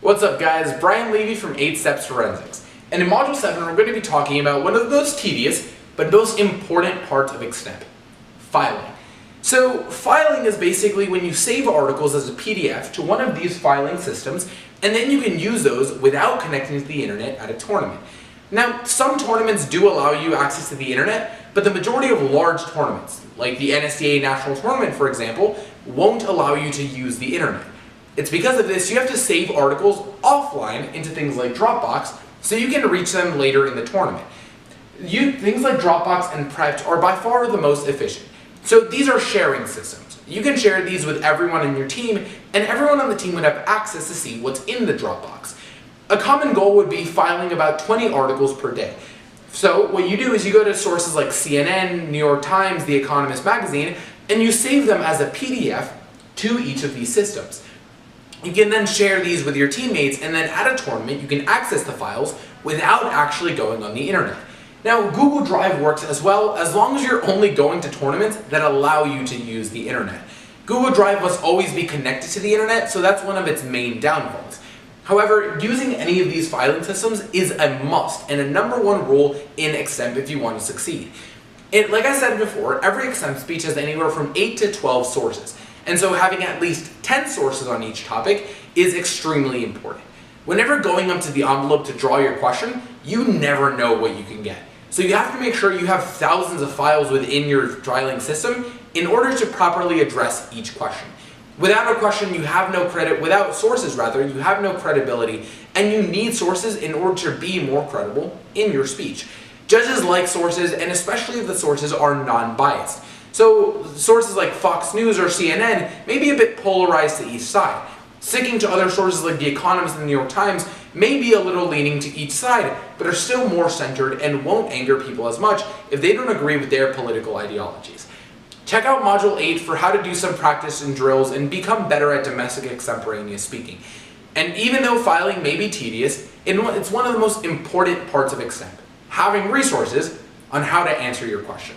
What's up guys, Brian Levy from 8 Steps Forensics. And in Module 7 we're going to be talking about one of the most tedious but most important parts of extemp, filing. So filing is basically when you save articles as a PDF to one of these filing systems and then you can use those without connecting to the internet at a tournament. Now some tournaments do allow you access to the internet, but the majority of large tournaments, like the NSTA National Tournament for example, won't allow you to use the internet. It's because of this you have to save articles offline into things like Dropbox so you can reach them later in the tournament. Things like Dropbox and Prepped are by far the most efficient. So these are sharing systems. You can share these with everyone in your team and everyone on the team would have access to see what's in the Dropbox. A common goal would be filing about 20 articles per day. So what you do is you go to sources like CNN, New York Times, The Economist magazine, and you save them as a PDF to each of these systems. You can then share these with your teammates and then at a tournament you can access the files without actually going on the internet. Now Google Drive works as well as long as you're only going to tournaments that allow you to use the internet. Google Drive must always be connected to the internet, so that's one of its main downfalls. However, using any of these filing systems is a must and a #1 rule in extemp if you want to succeed. Like I said before, every extemp speech has anywhere from 8 to 12 sources. And so having at least 10 sources on each topic is extremely important. Whenever going up to the envelope to draw your question, you never know what you can get. So you have to make sure you have thousands of files within your filing system in order to properly address each question. Without a question, you have no credit, without sources rather, you have no credibility, and you need sources in order to be more credible in your speech. Judges like sources, and especially if the sources are non-biased. So sources like Fox News or CNN may be a bit polarized to each side. Sticking to other sources like The Economist and The New York Times may be a little leaning to each side, but are still more centered and won't anger people as much if they don't agree with their political ideologies. Check out Module 8 for how to do some practice and drills and become better at domestic extemporaneous speaking. And even though filing may be tedious, it's one of the most important parts of extemp, having resources on how to answer your question.